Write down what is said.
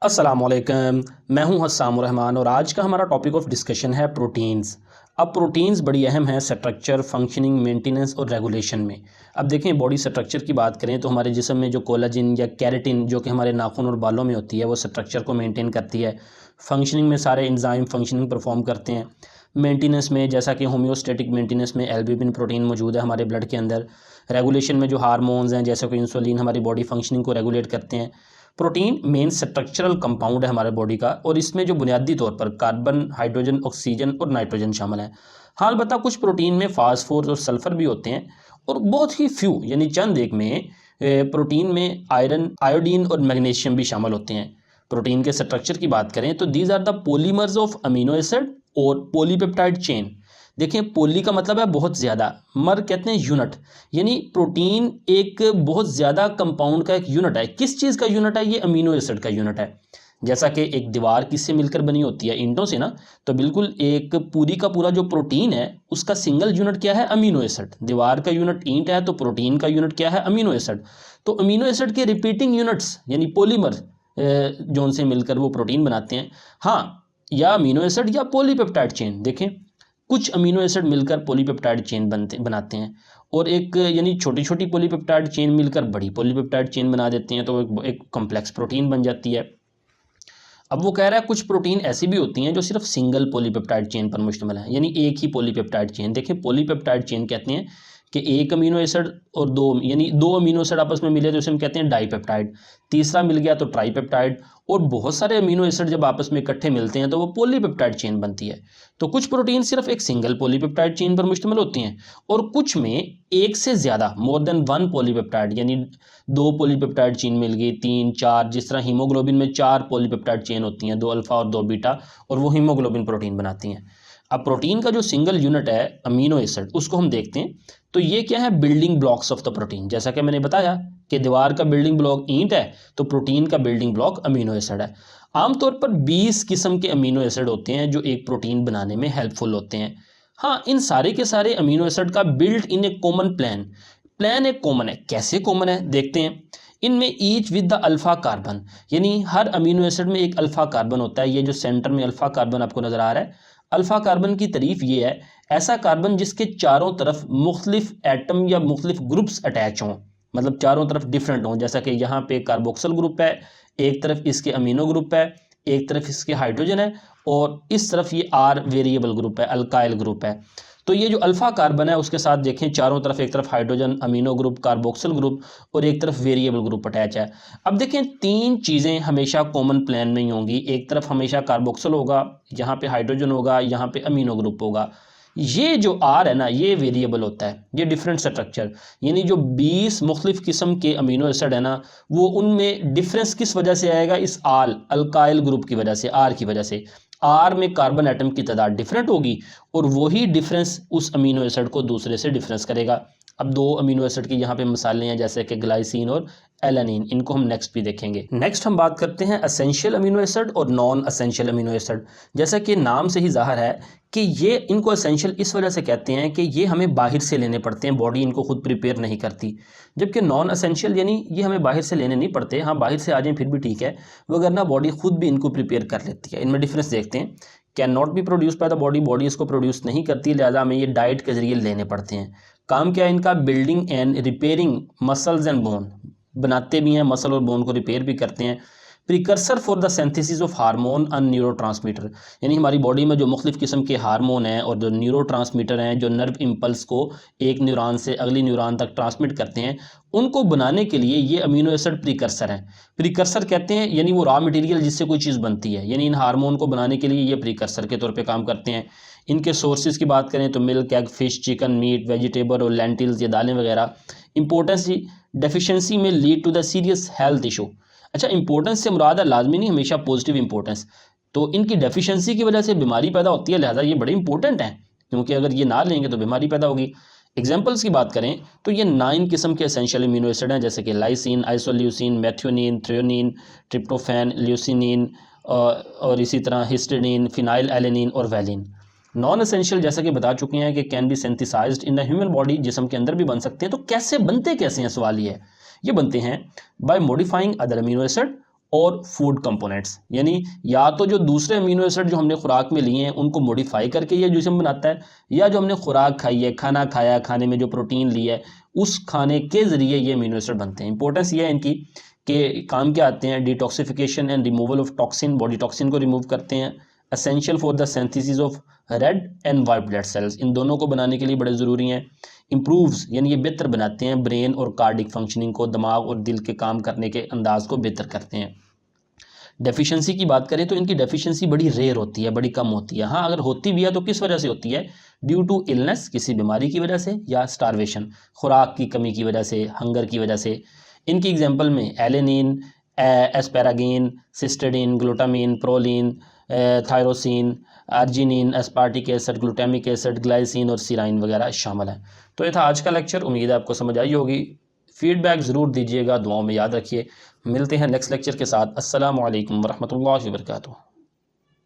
अस्सलामुअलैकुम, मैं हूं हस्साम रहमान और आज का हमारा टॉपिक ऑफ डिस्कशन है प्रोटीन्स। अब प्रोटीन्स बड़ी अहम है स्ट्रक्चर, फंक्शनिंग, मेंटेनेंस और रेगुलेशन में। अब देखें, बॉडी स्ट्रक्चर की बात करें तो हमारे जिस्म में जो कोलाजिन या कैरेटिन जो कि हमारे नाखून और बालों में होती है वो स्ट्रक्चर को मेंटेन करती है। फंक्शनिंग में सारे एंजाइम फंक्शनिंग परफॉर्म करते हैं। मेंटेनेंस में जैसा कि होम्योस्टेटिक मेंटेनेंस में एल्ब्यूमिन प्रोटीन मौजूद है हमारे ब्लड के अंदर। रेगुलेशन में जो हार्मोन्स हैं जैसे कि इंसुलिन हमारी बॉडी फंक्शनिंग को रेगुलेट करते हैं। प्रोटीन मेन स्ट्रक्चरल कंपाउंड है हमारे बॉडी का और इसमें जो बुनियादी तौर पर कार्बन, हाइड्रोजन, ऑक्सीजन और नाइट्रोजन शामिल है। हाँ, अलबत्ता कुछ प्रोटीन में फास्फोरस और सल्फर भी होते हैं और बहुत ही फ्यू यानी चंद एक में प्रोटीन में आयरन, आयोडीन और मैग्नीशियम भी शामिल होते हैं। प्रोटीन के स्ट्रक्चर की बात करें तो these are the polymers of amino acid और पॉलीपेप्टाइड चेन। देखें, पोली का मतलब है बहुत ज़्यादा, मर कहते हैं यूनिट, यानी प्रोटीन एक बहुत ज़्यादा कंपाउंड का एक यूनिट है। किस चीज़ का यूनिट है? ये अमीनो एसिड का यूनिट है। जैसा कि एक दीवार किससे मिलकर बनी होती है? ईंटों से ना। तो बिल्कुल एक पूरी का पूरा जो प्रोटीन है उसका सिंगल यूनिट क्या है? Amino acid. दीवार का यूनिट ईंट है तो प्रोटीन का यूनिट क्या है? Amino acid. तो अमीनो एसिड के रिपीटिंग यूनिट्स यानी पॉलीमर जो उनसे मिलकर वो प्रोटीन बनाते हैं। हाँ, या अमीनो एसिड या पॉलीपेप्टाइड चेन। देखें, कुछ अमीनो एसिड मिलकर पॉलीपेप्टाइड चेन बनाते हैं और एक यानी छोटी छोटी पॉलीपेप्टाइड चेन मिलकर बड़ी पॉलीपेप्टाइड चेन बना देती हैं, तो एक कॉम्प्लेक्स प्रोटीन बन जाती है। अब वो कह रहा है कुछ प्रोटीन ऐसी भी होती हैं जो सिर्फ सिंगल पॉलीपेप्टाइड चेन पर मुश्तमिल है, यानी एक ही पॉलीपेप्टाइड चेन। देखिए, पॉलीपेप्टाइड चेन कहते हैं कि एक अमीनो एसिड और दो यानी दो अमीनो एसिड आपस में मिले तो इसे हम कहते हैं डाईपेप्टाइड। तीसरा मिल गया तो ट्राईपेप्टाइड। और बहुत सारे अमीनो एसिड जब आपस में इकट्ठे मिलते हैं तो वो पॉलीपेप्टाइड चेन बनती है। तो कुछ प्रोटीन सिर्फ एक सिंगल पॉलीपेप्टाइड चेन पर मुश्तमिल होती हैं और कुछ में एक से ज़्यादा, मोर देन वन पॉलीपेप्टाइड, यानी दो पॉलीपेप्टाइड चेन मिल गई, तीन, चार। जिस तरह हीमोग्लोबिन में 4 पॉलीपेप्टाइड चेन होती हैं, 2 अल्फा और 2 बीटा, और वो हीमोग्लोबिन प्रोटीन बनाती हैं। अब प्रोटीन का जो सिंगल यूनिट है अमीनो एसिड, उसको हम देखते हैं तो ये क्या है? Building blocks of the protein. जैसा कि मैंने बताया कि दीवार का बिल्डिंग ब्लॉक ईंट है तो प्रोटीन का बिल्डिंग ब्लॉक अमीनो एसिड है। आमतौर पर 20 किस्म के अमीनो एसिड होते हैं जो एक प्रोटीन बनाने में हेल्पफुल होते हैं। हाँ, इन सारे के सारे अमीनो एसिड का built in A common plan एक कॉमन है। कैसे कॉमन है देखते हैं। इनमें each with the alpha carbon, यानी हर अमीनो एसिड में एक अल्फा कार्बन होता है। ये जो सेंटर में अल्फा कार्बन आपको नजर आ रहा है, अल्फा कार्बन की तारीफ ये है ऐसा कार्बन जिसके चारों तरफ मुख्तलिफ एटम या मुख्तलिफ ग्रुप्स अटैच हों, मतलब चारों तरफ डिफरेंट हों। जैसा कि यहाँ पे कार्बोक्सिल ग्रुप है, एक तरफ इसके अमीनो ग्रुप है, एक तरफ इसके हाइड्रोजन है और इस तरफ ये आर वेरिएबल ग्रुप है, अल्काइल ग्रुप है। तो ये जो अल्फा कार्बन है उसके साथ देखें चारों तरफ, एक तरफ hydrogen, amino group, carboxyl group और एक तरफ वेरिएबल ग्रुप अटैच है। अब देखें, तीन चीज़ें हमेशा कॉमन प्लान में ही होंगी। एक तरफ हमेशा कार्बोक्सिल होगा, यहाँ पे हाइड्रोजन होगा, यहाँ पे अमीनो ग्रुप होगा। ये जो आर है ना, ये वेरिएबल होता है, ये डिफरेंट स्ट्रक्चर, यानी जो 20 मुख्तलिफ किस्म के अमीनो एसिड है ना, वो उनमें डिफरेंस किस वजह से आएगा? इस अल्काइल ग्रुप की वजह से, आर की वजह से। आर में कार्बन एटम की तादाद डिफरेंट होगी और वही डिफरेंस उस अमीनो एसिड को दूसरे से डिफरेंस करेगा। अब दो अमीनो एसिड की यहाँ पे मिसालें हैं जैसे कि ग्लाइसिन और एलानिन, इनको हम नेक्स्ट भी देखेंगे। नेक्स्ट हम बात करते हैं एसेंशियल अमीनो एसिड और नॉन एसेंशियल अमीनो एसिड। जैसा कि नाम से ही जाहिर है कि ये इनको एसेंशियल इस वजह से कहते हैं कि ये हमें बाहर से लेने पड़ते हैं, बॉडी इनको खुद प्रिपेयर नहीं करती। जबकि नॉन एसेंशियल यानी ये हमें बाहर से लेने नहीं पड़ते, हाँ बाहर से आ जाएं फिर भी ठीक है, वगरना बॉडी खुद भी इनको प्रिपेयर कर लेती है। इनमें डिफरेंस देखते हैं। Can not be produce by the body इसको प्रोड्यूस नहीं करती, लिहाजा हमें ये डाइट के जरिए लेने पड़ते हैं। काम क्या है इनका? Building and repairing muscles and bone, बनाते भी हैं, मसल और बोन को रिपेयर भी करते हैं। Precursor for the synthesis of hormone and neurotransmitter, यानी हमारी बॉडी में जो मुख्तलिफ किस्म के हार्मोन हैं और जो न्यूरोट्रांसमीटर हैं जो नर्व इम्पल्स को एक न्यूरॉन से अगली न्यूरॉन तक ट्रांसमिट करते हैं, उनको बनाने के लिए ये अमीनो एसिड प्रिकर्सर हैं। प्रिकर्सर कहते हैं यानी वो रॉ मटेरियल जिससे कोई चीज़ बनती है, यानी इन हार्मोन को बनाने के लिए ये प्रिकर्सर के तौर पर काम करते हैं। इनके सोर्सेज की बात करें तो milk, egg, fish, chicken, meat, vegetable और लेंटिल्स, ये दालें वगैरह। इंपॉर्टेंस डेफिशिएंसी में lead to the serious health issue. अच्छा, इंपॉर्टेंस से मुराद है लाजमी नहीं हमेशा पॉजिटिव इंपॉर्टेंस। तो इनकी डेफिशिएंसी की वजह से बीमारी पैदा होती है, लिहाजा ये बड़े इंपॉर्टेंट हैं क्योंकि अगर ये ना लेंगे तो बीमारी पैदा होगी। एग्जाम्पल्स की बात करें तो ये 9 किस्म के एसेंशियल अमीनो एसिड हैं जैसे कि lysine, isoleucine, methionine, threonine, tryptophan, leucine और इसी तरह हिस्टिडीन, फिनाइल एलेनिन और वैलिन। नॉन एसेंशियल जैसा कि बता चुके हैं कि can be synthesised in the human body, जिस्म के अंदर भी बन सकते हैं। तो कैसे बनते कैसे हैं? सवाल ये है। ये बनते हैं by modifying other amino acid और फूड कंपोनेंट्स, यानी या तो जो दूसरे अमीनो एसिड जो हमने खुराक में लिए हैं उनको मॉडिफाई करके ये जिस्म बनाता है, या जो हमने खुराक खाई है, खाना खाया, खाने में जो प्रोटीन लिया है उस खाने के ज़रिए ये अमीनो एसिड बनते हैं। इंपॉर्टेंस ये है इनकी कि काम क्या आते हैं, detoxification and removal of toxin, body toxin को रिमूव करते हैं, essential for the synthesis of red and white blood cells, इन दोनों को बनाने के लिए बड़े ज़रूरी हैं। इम्प्रूव्स यानी ये बेहतर बनाते हैं ब्रेन और कार्डिक फंक्शनिंग को, दिमाग और दिल के काम करने के अंदाज को बेहतर करते हैं। डेफिशिएंसी की बात करें तो इनकी डेफिशिएंसी बड़ी रेयर होती है, बड़ी कम होती है। हाँ, अगर होती भी है तो किस वजह से होती है, ड्यू टू इलनेस, किसी बीमारी की वजह से, या स्टारवेशन, खुराक की कमी की वजह से, हंगर की वजह से। इनकी एग्जांपल में alanine, asparagine, cysteine, glutamine, proline, tyrosine, arginine, aspartic acid, glutamic acid, glycine और सिराइन वगैरह शामिल हैं। तो ये था आज का लेक्चर, उम्मीद है आपको समझ आई होगी। फीडबैक ज़रूर दीजिएगा, दुआओं में याद रखिए। मिलते हैं नेक्स्ट लेक्चर के साथ। अस्सलामु अलैकुम वरहमतुल्लाहि वबरकातुहू।